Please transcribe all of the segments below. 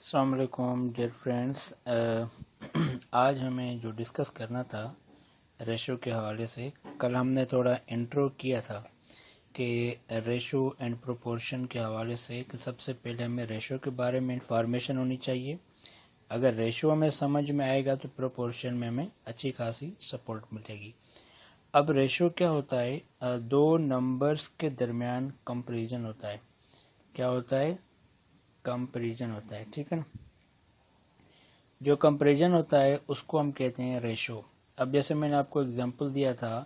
अस्सलाम वालेकुम dear friends. आज हमें जो डिस्कस करना था रेशो के हवाले से, कल हमने थोड़ा इंट्रो किया था कि रेशो एंड प्रोपोर्शन के हवाले से कि सबसे पहले हमें रेशो के बारे में इंफॉर्मेशन होनी चाहिए। अगर रेशो हमें समझ में आएगा तो प्रोपोर्शन में हमें अच्छी खासी सपोर्ट मिलेगी। अब रेशो क्या होता है? दो नंबर्स के दरमियान कंपैरिजन होता है। क्या होता है? कंपैरिजन होता है, ठीक है ना। जो कंपैरिजन होता है उसको हम कहते हैं रेशो। अब जैसे मैंने आपको एग्जांपल दिया था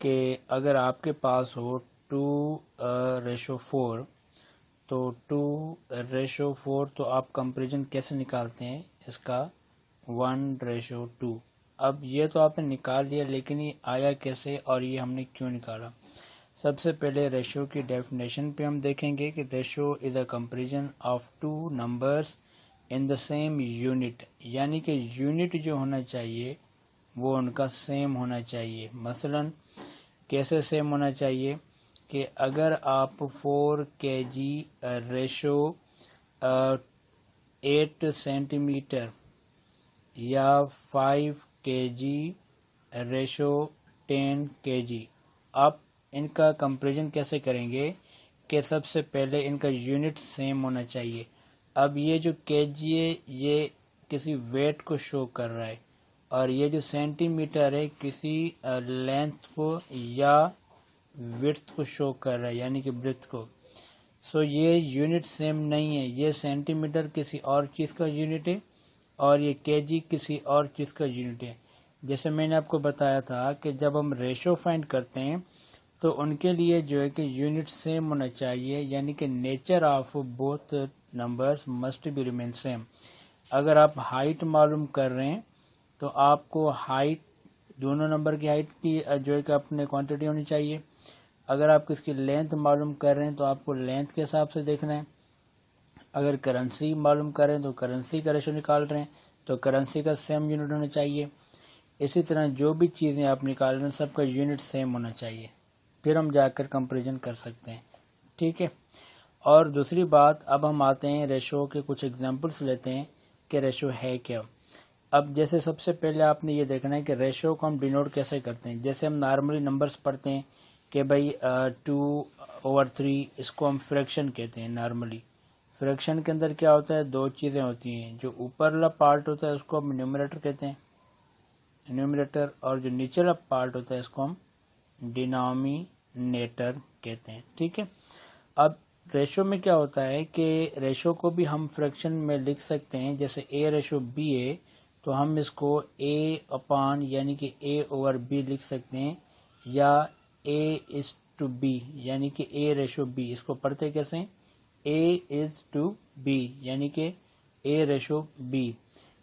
कि अगर आपके पास हो 2:4 तो 2:4 तो आप कंपैरिजन कैसे निकालते हैं इसका? 1:2। अब ये तो आपने निकाल लिया, लेकिन ये आया कैसे और ये हमने क्यों निकाला? सबसे पहले रेशो की डेफिनेशन पे हम देखेंगे कि ratio is a comparison of two numbers in the same unit, यानी कि यूनिट जो होना चाहिए वो उनका सेम होना चाहिए। मसलन कैसे सेम होना चाहिए कि अगर आप 4 kg रेशो 8 सेंटीमीटर या 5 kg रेशो 10 kg, आप इनका कंपैरिजन कैसे करेंगे कि सबसे पहले इनका यूनिट सेम होना चाहिए। अब ये जो केजी है ये किसी वेट को शो कर रहा है और ये जो सेंटीमीटर है किसी लेंथ को या विड्थ को शो कर रहा है, यानी कि ब्रेथ को। सो ये यूनिट सेम नहीं है। ये सेंटीमीटर किसी और चीज़ का यूनिट है और ये केजी किसी और चीज़ का यूनिट है। जैसे मैंने आपको बताया था कि जब हम रेशो फाइंड करते हैं तो उनके लिए जो है कि यूनिट सेम होना चाहिए, यानी कि nature of both numbers must be remain same. अगर आप हाइट मालूम कर रहे हैं तो आपको हाइट, दोनों नंबर की हाइट की जो है कि अपने क्वांटिटी होनी चाहिए। अगर आप किसकी लेंथ मालूम कर रहे हैं तो आपको लेंथ के हिसाब से देखना है। अगर करेंसी मालूम कर रहे हैं तो करेंसी का रेशो निकाल रहे हैं तो करेंसी का सेम यूनिट होना चाहिए। इसी तरह जो भी चीज़ें आप निकाल रहे हैं सबका यूनिट सेम होना चाहिए, फिर हम जाकर कंपैरिजन कर सकते हैं, ठीक है। और दूसरी बात, अब हम आते हैं रेशो के कुछ एग्जांपल्स लेते हैं कि रेशो है क्या। अब जैसे सबसे पहले आपने ये देखना है कि रेशो को हम डिनोट कैसे करते हैं। जैसे हम नॉर्मली नंबर्स पढ़ते हैं कि भाई 2/3, इसको हम फ्रैक्शन कहते हैं नॉर्मली। फ्रैक्शन के अंदर क्या होता है? दो चीज़ें होती हैं। जो ऊपर वाला पार्ट होता है उसको हम न्यूमरेटर कहते हैं, न्यूमरेटर, और जो नीचे वाला पार्ट होता है इसको हम डिनोमिनेटर कहते हैं, ठीक है। अब रेशो में क्या होता है कि रेशो को भी हम फ्रैक्शन में लिख सकते हैं। जैसे A/B है तो हम इसको A/, यानी कि A/B लिख सकते हैं, या A/B यानी कि A/B। इसको पढ़ते कैसे? A/B यानी कि A/B।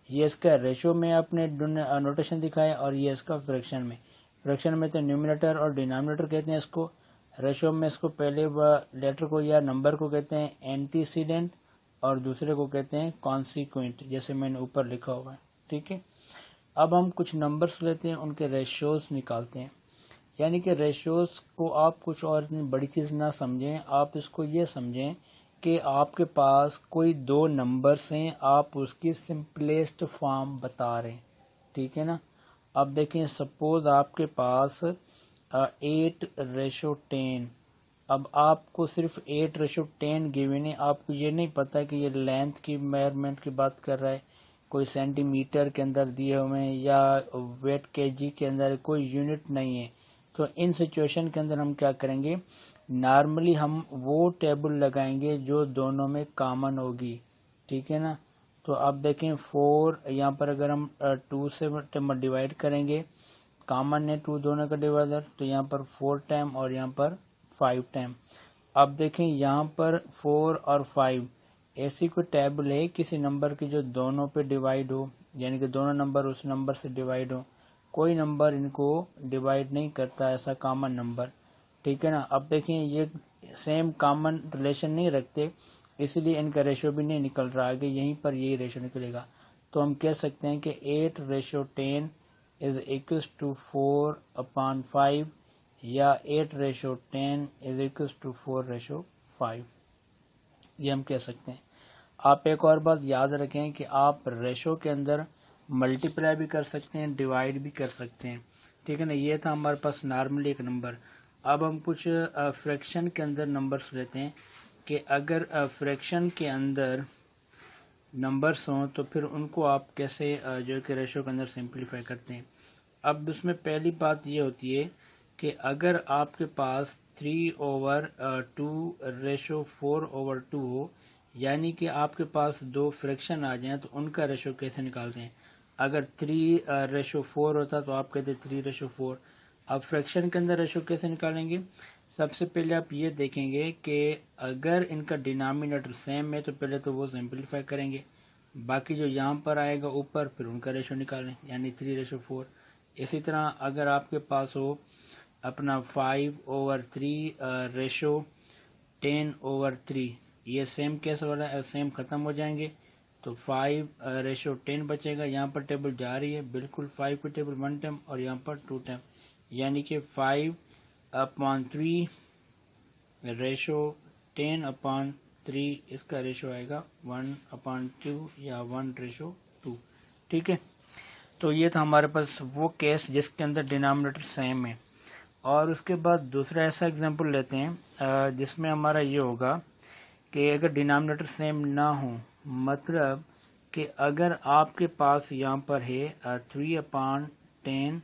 ये इसका रेशो में आपने नोटेशन दिखाया और ये इसका फ्रैक्शन में। फ्रैक्शन में तो न्यूमरेटर और डिनोमिनेटर कहते हैं इसको। रेशो में इसको पहले लेटर को या नंबर को कहते हैं एंटीसीडेंट और दूसरे को कहते हैं कॉन्सिक्वेंट, जैसे मैंने ऊपर लिखा हुआ है, ठीक है। अब हम कुछ नंबर्स लेते हैं, उनके रेशोज निकालते हैं। यानी कि रेशोज को आप कुछ और इतनी बड़ी चीज़ ना समझें, आप इसको ये समझें कि आपके पास कोई दो नंबर्स हैं, आप उसकी सिंपलेस्ट फॉर्म बता रहे हैं, ठीक है ना। अब देखें, सपोज आपके पास 8/10। अब आपको सिर्फ 8/10 गिवन है, आपको ये नहीं पता कि ये लेंथ की मेजरमेंट की बात कर रहा है, कोई सेंटीमीटर के अंदर दिए हुए हैं या वेट केजी के अंदर, कोई यूनिट नहीं है। तो इन सिचुएशन के अंदर हम क्या करेंगे? नॉर्मली हम वो टेबल लगाएंगे जो दोनों में कॉमन होगी, ठीक है ना। तो आप देखें 4, यहाँ पर अगर हम 2 से डिवाइड करेंगे, कॉमन है 2 दोनों का डिवाइडर, तो यहाँ पर 4 टाइम और यहाँ पर 5 टाइम। अब देखें यहाँ पर 4 और 5 ऐसी कोई टेबल है किसी नंबर की जो दोनों पे डिवाइड हो, यानी कि दोनों नंबर उस नंबर से डिवाइड हो। कोई नंबर इनको डिवाइड नहीं करता, ऐसा कॉमन नंबर, ठीक है ना। अब देखें ये सेम कॉमन रिलेशन नहीं रखते, इसलिए इनका रेशो भी नहीं निकल रहा, आगे यहीं पर यही रेशो निकलेगा। तो हम कह सकते हैं कि 8/10 इज इक्वल्स टू 4/5 या 8/10 इज इक्वल्स टू 4/5, ये हम कह सकते हैं। आप एक और बात याद रखें कि आप रेशो के अंदर मल्टीप्लाई भी कर सकते हैं, डिवाइड भी कर सकते हैं, ठीक है ना। ये था हमारे पास नॉर्मली एक नंबर। अब हम कुछ फ्रैक्शन के अंदर नंबर्स लेते हैं कि अगर फ्रैक्शन के अंदर नंबर्स हों तो फिर उनको आप कैसे जो कि रेशो के अंदर सिंप्लीफाई करते हैं। अब उसमें पहली बात ये होती है कि अगर आपके पास 3/2 रेशो 4/2 हो, यानी कि आपके पास दो फ्रैक्शन आ जाएं तो उनका रेशो कैसे निकालते हैं। अगर 3/4 होता तो आप कहते 3/4। अब फ्रैक्शन के अंदर रेशो कैसे निकालेंगे। सबसे पहले आप ये देखेंगे कि अगर इनका डिनोमिनेटर सेम है तो पहले तो वो सिंप्लीफाई करेंगे, बाकी जो यहाँ पर आएगा ऊपर फिर उनका रेशो निकालें, यानी 3/4। इसी तरह अगर आपके पास हो अपना 5/3 रेशो 10/3, ये सेम केस वाला है, सेम खत्म हो जाएंगे तो 5/10 बचेगा। यहाँ पर टेबल जा रही है बिल्कुल 5 की टेबल 1 टाइम और यहाँ पर 2 टाइम, यानी कि 5/3 रेशो 10/3, इसका रेशो आएगा 1/2 या 1/2, ठीक है। तो ये था हमारे पास वो केस जिसके अंदर डिनोमिनेटर सेम है। और उसके बाद दूसरा ऐसा एग्जांपल लेते हैं जिसमें हमारा ये होगा कि अगर डिनोमिनेटर सेम ना हो, मतलब कि अगर आपके पास यहाँ पर है 3/10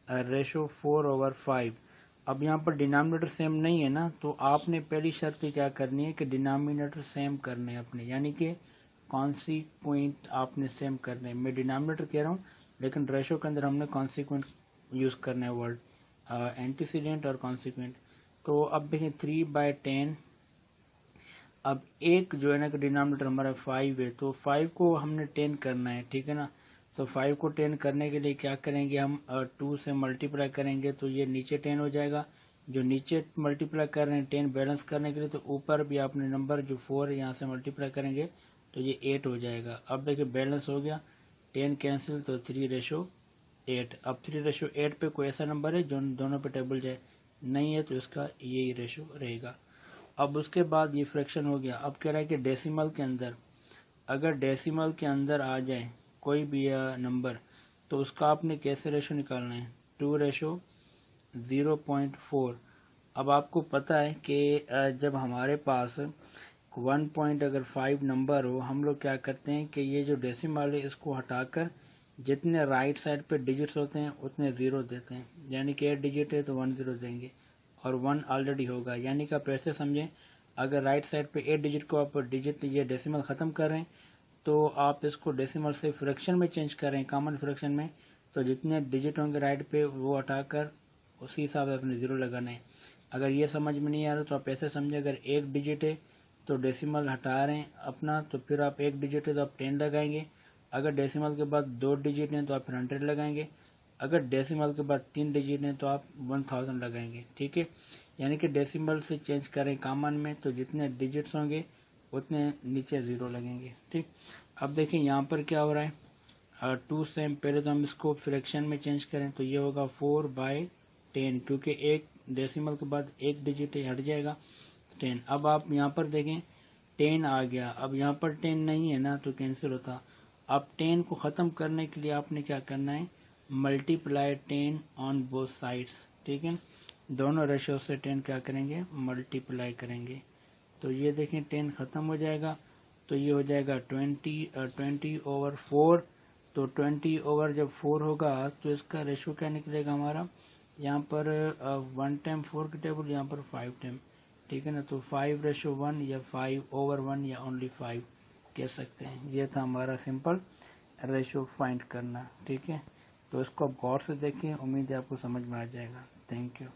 रेशो 4/5। अब यहाँ पर डिनोमिनेटर सेम नहीं है ना, तो आपने पहली शर्त क्या करनी है कि डिनोमिनेटर सेम करने अपने, यानी कि कॉन्सिक्वेंट आपने सेम करने। मैं डिनोमिनेटर कह रहा हूँ लेकिन रेशो के अंदर हमने कॉन्सिक्वेंट यूज़ करना है वर्ड, एंटीसीडेंट और कॉन्सिक्वेंट। तो अब देखें 3/10, अब एक जो है ना कि डिनोमिनेटर हमारा 5 है तो 5 को हमने 10 करना है, ठीक है ना। तो 5 को 10 करने के लिए क्या करेंगे, हम 2 से मल्टीप्लाई करेंगे तो ये नीचे 10 हो जाएगा। जो नीचे मल्टीप्लाई कर रहे हैं 10 बैलेंस करने के लिए, तो ऊपर भी आपने नंबर जो 4 है यहाँ से मल्टीप्लाई करेंगे तो ये 8 हो जाएगा। अब देखिए बैलेंस हो गया, 10 कैंसिल तो 3/8। अब 3/8 पे कोई ऐसा नंबर है जो दोनों पे टेबल जाए, नहीं है तो इसका यही रेशो रहेगा। अब उसके बाद ये फ्रैक्शन हो गया। अब कह रहा है कि डेसिमल के अंदर, अगर डेसिमल के अंदर आ जाए कोई भी नंबर तो उसका आपने कैसे रेशो निकालना है, 2/0.4। अब आपको पता है कि जब हमारे पास 1.5 नंबर हो, हम लोग क्या करते हैं कि ये जो डेसिमल है इसको हटाकर जितने राइट साइड पे डिजिट्स होते हैं उतने ज़ीरो देते हैं, यानी कि 8 डिजिट है तो 1 0 देंगे और 1 ऑलरेडी होगा। यानी कि आप ऐसे समझें, अगर राइट साइड पे 8 डिजिट को आप डिजिट ये डेसिमल ख़त्म कर रहे हैं तो आप इसको डेसिमल से फ्रैक्शन में चेंज कर रहे हैं, कॉमन फ्रैक्शन में, तो जितने डिजिट होंगे राइट पे वो हटाकर उसी हिसाब से अपने ज़ीरो लगाना है। अगर ये समझ में नहीं आ रहा तो आप ऐसे समझें, अगर 1 डिजिट है तो डेसिमल हटा रहे हैं अपना, तो फिर आप 1 डिजिट है तो आप 10 लगाएंगे। अगर डेसिमल के बाद 2 डिजिट हैं तो आप फिर 100 लगाएंगे। अगर डेसिमल के बाद 3 डिजिट हैं तो आप 1000 लगाएंगे, ठीक है। यानी कि डेसिमल से चेंज करें कॉमन में तो जितने डिजिट्स होंगे उतने नीचे ज़ीरो लगेंगे, ठीक। अब देखें यहाँ पर क्या हो रहा है, 2 से पहले तो हम इसको फ्रैक्शन में चेंज करें तो ये होगा 4/10, क्योंकि एक डेसिमल के बाद एक डिजिट हट जाएगा 10। अब आप यहाँ पर देखें 10 आ गया, अब यहाँ पर 10 नहीं है ना तो कैंसिल होता। अब 10 को ख़त्म करने के लिए आपने क्या करना है, मल्टीप्लाई 10 ऑन बोथ साइड्स, ठीक है। दोनों रेशो से 10 क्या करेंगे, मल्टीप्लाई करेंगे। तो ये देखें 10 ख़त्म हो जाएगा तो ये हो जाएगा 20/4। तो 20 जब 4 होगा तो इसका रेशो क्या निकलेगा हमारा, यहाँ पर 1 टाइम 4 की टेबल, यहाँ पर 5 टाइम, ठीक है ना। तो 5/1 या 5/1 या ओनली 5 कह सकते हैं। ये था हमारा सिंपल रेशो फाइंड करना, ठीक है। तो इसको आप गौर से देखें, उम्मीद है आपको समझ में आ जाएगा। Thank you.